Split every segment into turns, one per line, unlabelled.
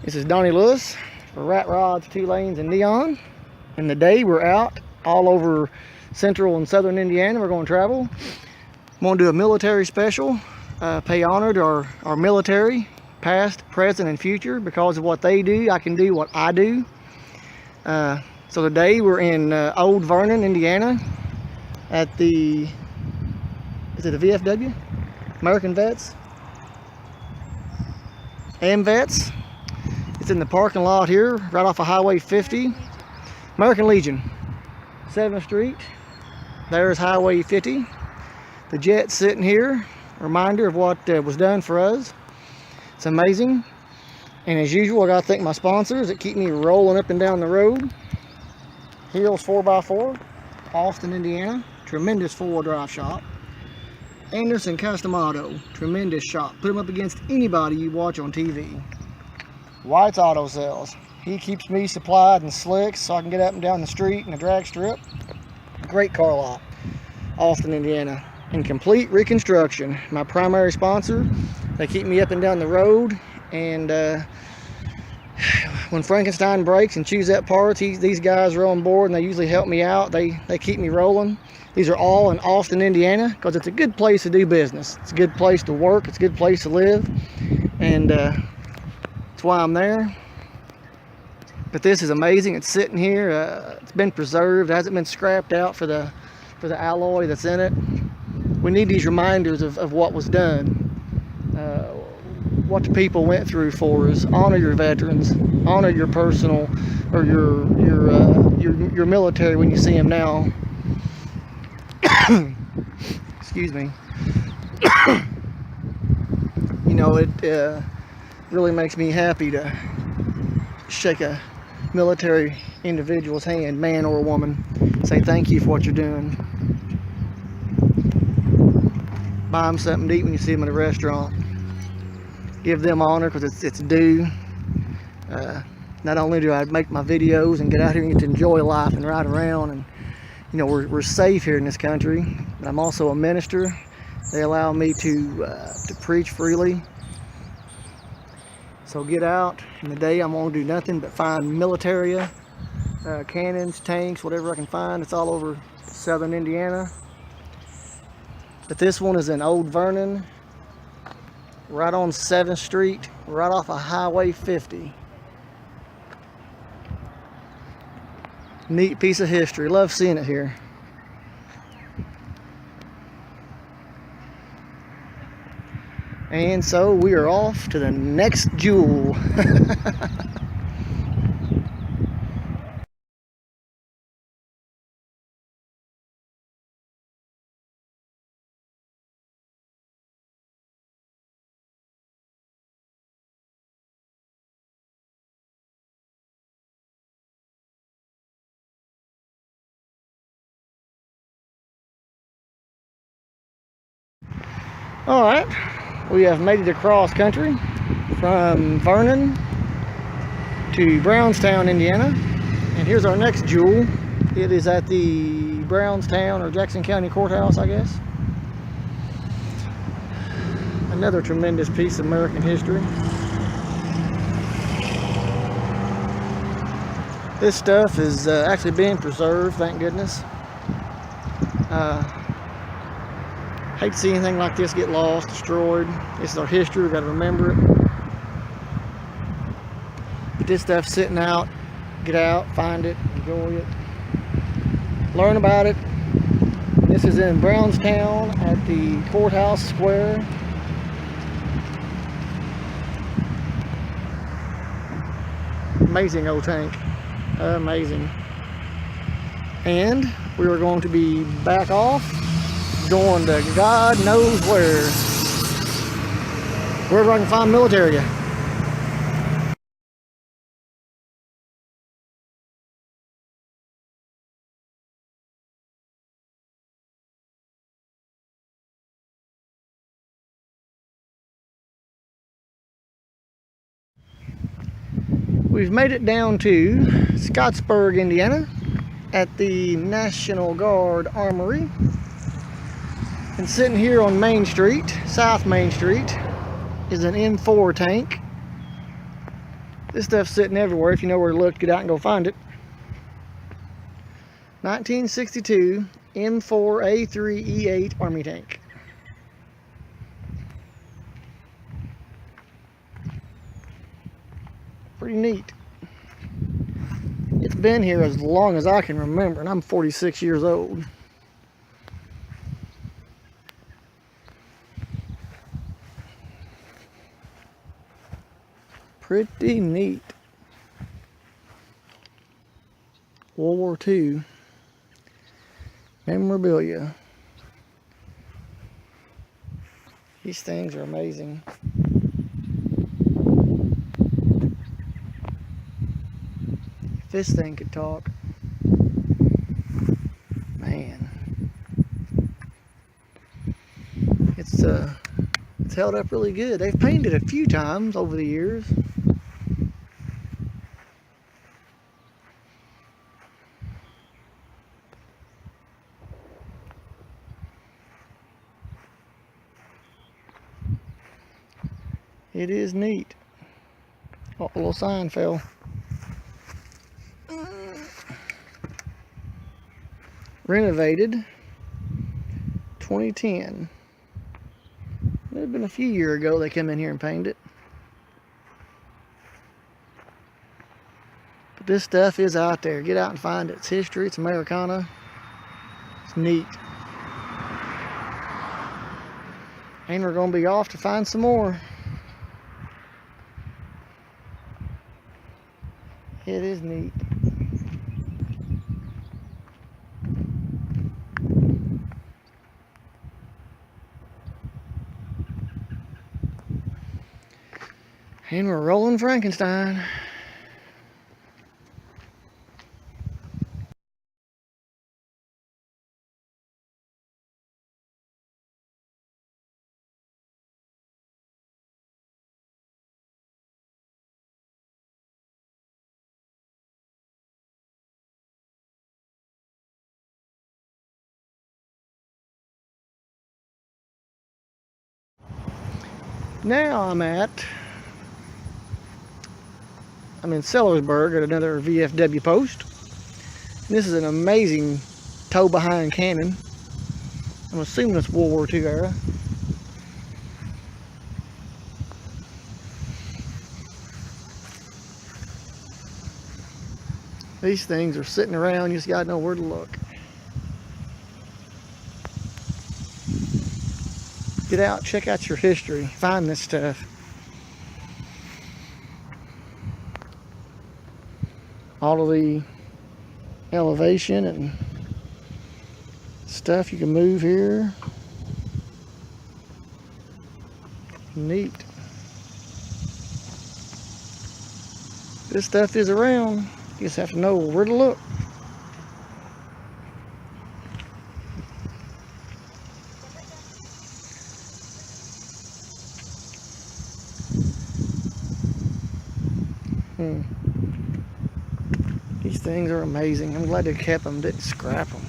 This is Donnie Lewis for Rat Rods, Two Lanes, and Neon. And today we're out all over central and southern Indiana. We're going to travel. I'm going to do a military special, pay honor to our military, past, present, and future. Because of what they do, I can do what I do. So today we're in Old Vernon, Indiana, at the, is it a VFW? American Vets? AMVETS. It's in the parking lot here, right off of Highway 50. American Legion. 7th Street. There's Highway 50. The jet's sitting here. A reminder of what was done for us. It's amazing. And as usual, I gotta thank my sponsors that keep me rolling up and down the road. Hills 4x4, Austin, Indiana. Tremendous four-wheel drive shop. Anderson Custom Auto. Tremendous shop. Put them up against anybody you watch on TV. White's Auto Sales. He keeps me supplied and slick so I can get up and down the street in the drag strip. Great car lot. Austin, Indiana. And Complete Reconstruction. My primary sponsor. They keep me up and down the road. And when Frankenstein breaks and chews up parts, these guys are on board and they usually help me out. They keep me rolling. These are all in Austin, Indiana, because it's a good place to do business. It's a good place to work. It's a good place to live. And that's why I'm there. But this is amazing. It's sitting here. It's been preserved. It hasn't been scrapped out for the alloy that's in it. We need these reminders of what was done. What the people went through for us. Honor your veterans. Honor your personal or your military when you see them now. Excuse me. You know, it really makes me happy to shake a military individual's hand, man or woman, say thank you for what you're doing. Buy them something to eat when you see them at a restaurant. Give them honor because it's due. Not only do I make my videos and get out here and get to enjoy life and ride around, and you know, we're safe here in this country, but I'm also a minister. They allow me to preach freely. So get out in the day. I'm going to do nothing but find militaria, cannons, tanks, whatever I can find. It's all over southern Indiana. But this one is in Old Vernon, right on 7th Street, right off of Highway 50. Neat piece of history. Love seeing it here. And so we are off to the next jewel. All right, we have made it across country from Vernon to Brownstown, Indiana. And here's our next jewel. It is at the Brownstown or Jackson County Courthouse, I guess. Another tremendous piece of American history. This stuff is actually being preserved, thank goodness. Hate to see anything like this get lost, destroyed. This is our history, we've got to remember it. But this stuff's sitting out. Get out, find it, enjoy it, learn about it. This is in Brownstown at the Courthouse Square. Amazing old tank. Amazing. And we are going to be back off, going to God knows where. Wherever I can find military. We've made it down to Scottsburg, Indiana, at the National Guard Armory. And sitting here on Main Street, South Main Street, is an M4 tank. This stuff's sitting everywhere. If you know where to look, get out and go find it. 1962 M4A3E8 Army tank. Pretty neat. It's been here as long as I can remember, and I'm 46 years old. Pretty neat. World War II memorabilia. These things are amazing. If this thing could talk, man, it's held up really good. They've painted it a few times over the years. It is neat. Oh, a little sign fell. Renovated 2010. It had been a few years ago they came in here and painted it. But this stuff is out there. Get out and find it. It's history. It's Americana. It's neat. And we're going to be off to find some more. It is neat. And we're rolling Frankenstein. Now I'm in Sellersburg at another VFW post. And this is an amazing tow behind cannon. I'm assuming it's World War II era. These things are sitting around, you just gotta know where to look. Get out, check out your history, find this stuff. All of the elevation and stuff you can move here. Neat. This stuff is around. You just have to know where to look. These things are amazing. I'm glad they kept them, didn't scrap them.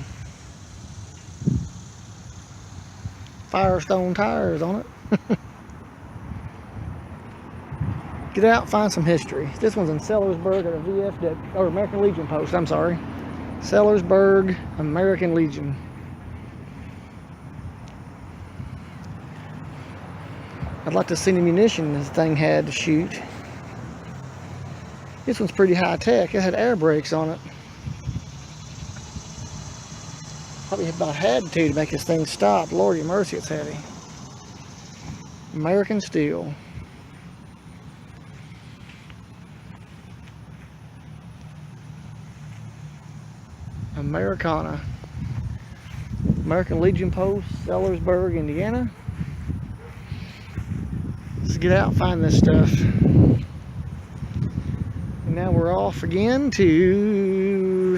Firestone tires on it. Get out, find some history. This one's in Sellersburg at a VFW, or American Legion post, I'm sorry. Sellersburg, American Legion. I'd like to see the munition this thing had to shoot. This one's pretty high tech. It had air brakes on it. Probably about had to make this thing stop. Lordy mercy, it's heavy. American steel. Americana. American Legion Post, Sellersburg, Indiana. Let's get out and find this stuff. And now we're off again to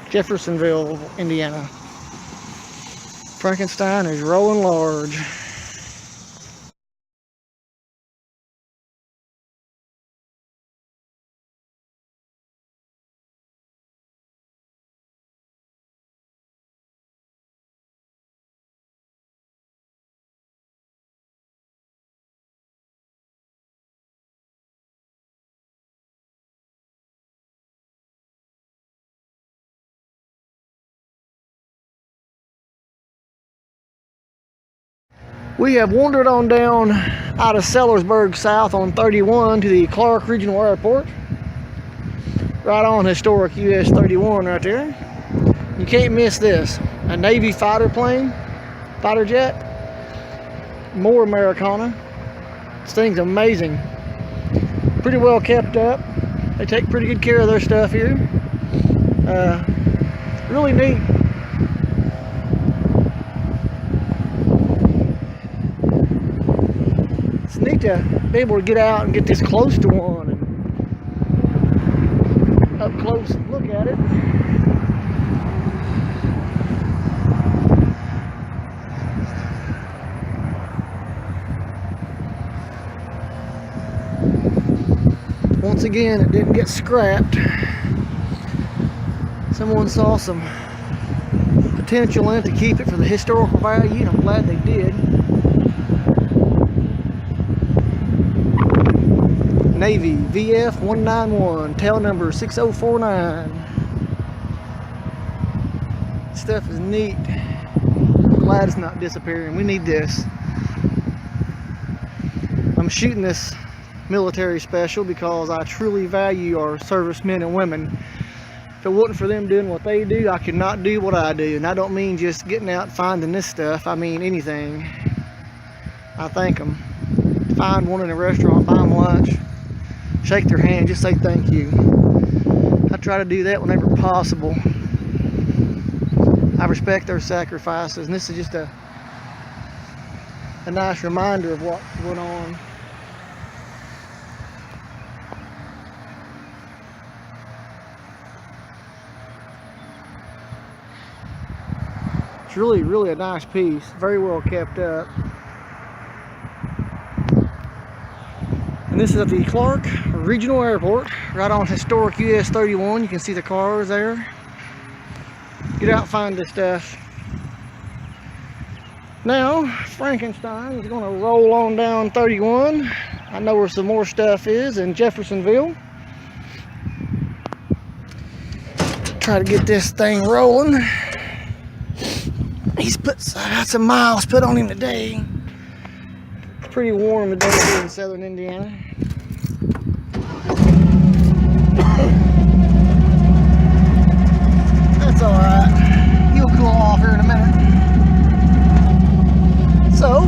Jeffersonville, Indiana. Frankenstein is rolling large. We have wandered on down out of Sellersburg south on 31 to the Clark Regional Airport. Right on historic US 31 right there. You can't miss this. A Navy fighter plane, fighter jet. More Americana. This thing's amazing. Pretty well kept up. They take pretty good care of their stuff here. Really neat. It's neat to be able to get out and get this close to one and up close and look at it. Once again, it didn't get scrapped. Someone saw some potential in it to keep it for the historical value, and I'm glad they did. Navy VF 191, tail number 6049. Stuff is neat. I'm glad it's not disappearing. We need this. I'm shooting this military special because I truly value our servicemen and women. If it wasn't for them doing what they do, I could not do what I do. And I don't mean just getting out and finding this stuff. I mean anything. I thank them. Find one in a restaurant, buy them lunch, shake their hand, just say thank you. I try to do that whenever possible. I respect their sacrifices, and this is just a nice reminder of what went on. It's really a nice piece, very well kept up. And this is at the Clark Regional Airport, right on historic US 31. You can see the cars there. Get out and find this stuff. Now, Frankenstein is going to roll on down 31. I know where some more stuff is in Jeffersonville. Try to get this thing rolling. He's got some miles put on him today. It's pretty warm today here in southern Indiana. That's alright. He'll cool off here in a minute. So,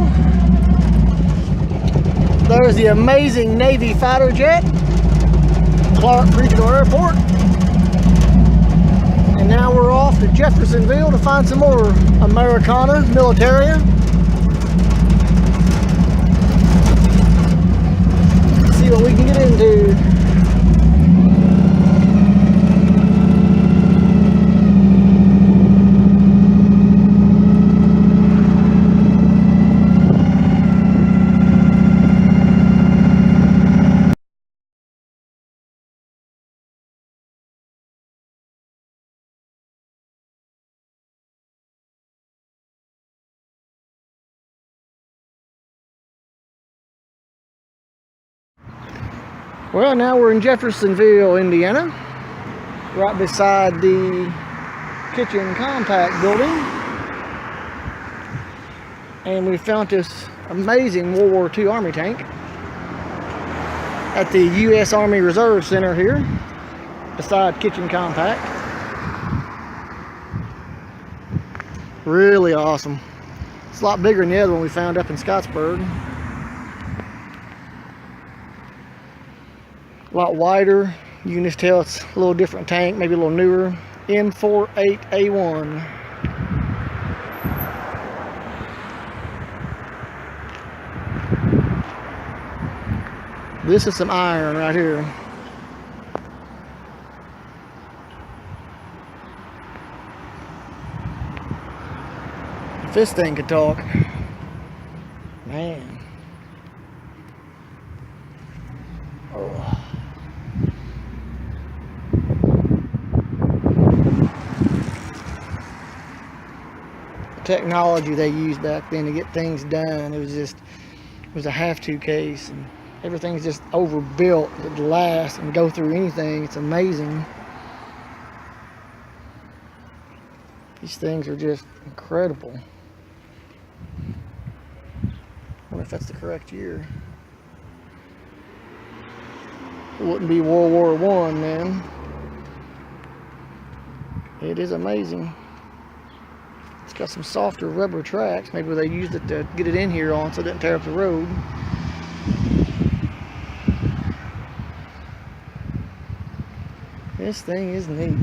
there's the amazing Navy fighter jet, Clark Regional Airport. And now we're off to Jeffersonville to find some more Americana, militaria. See what we can get into. Well, now we're in Jeffersonville, Indiana, right beside the kitchen compact building. And we found this amazing World War II Army tank at the U.S. Army Reserve Center here, beside kitchen compact. Really awesome. It's a lot bigger than the other one we found up in Scottsburg. A lot wider. You can just tell it's a little different tank, maybe a little newer. M48A1. This is some iron right here. If this thing could talk, man. Oh. Technology they used back then to get things done, it was a have-to case, and everything's just overbuilt to last and go through anything. It's amazing. These things are just incredible. wonder if that's the correct year. It wouldn't be World War I then. It is amazing. It's got some softer rubber tracks. Maybe they used it to get it in here on so it didn't tear up the road. This thing is neat.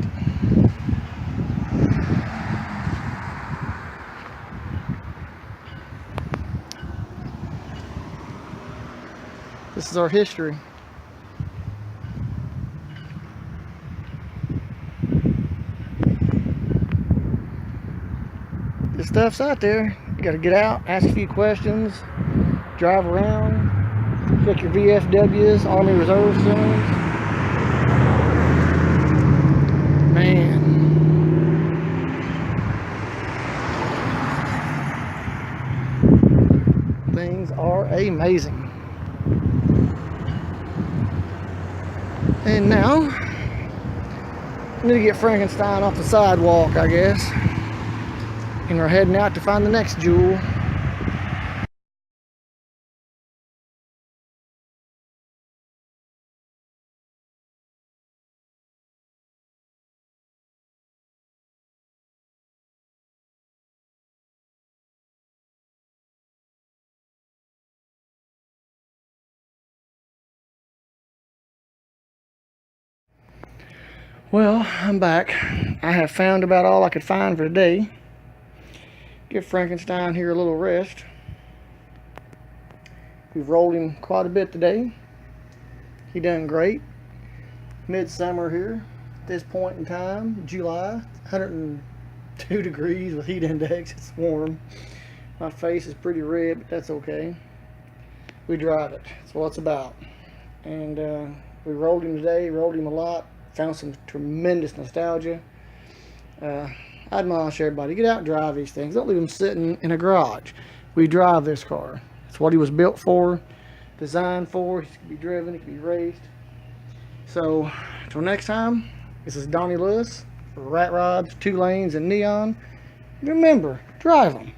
This is our history. This stuff's out there. You gotta get out, ask a few questions, drive around, check your VFWs, Army Reserve Centers. Man. Things are amazing. And now, I need to get Frankenstein off the sidewalk, I guess. And we're heading out to find the next jewel. Well, I'm back. I have found about all I could find for today. Give Frankenstein here a little rest. We've rolled him quite a bit today. He done great. Midsummer here. At this point in time, July, 102 degrees with heat index. It's warm. My face is pretty red, but that's okay. We drive it. That's what it's about. And we rolled him today, rolled him a lot. Found some tremendous nostalgia. I'd admonish everybody, get out and drive these things. Don't leave them sitting in a garage. We drive this car. It's what he was built for, designed for. He can be driven, he can be raced. So, until next time, this is Donnie Lewis for Rat Rods, 2 Lanes, and Neon. Remember, drive them.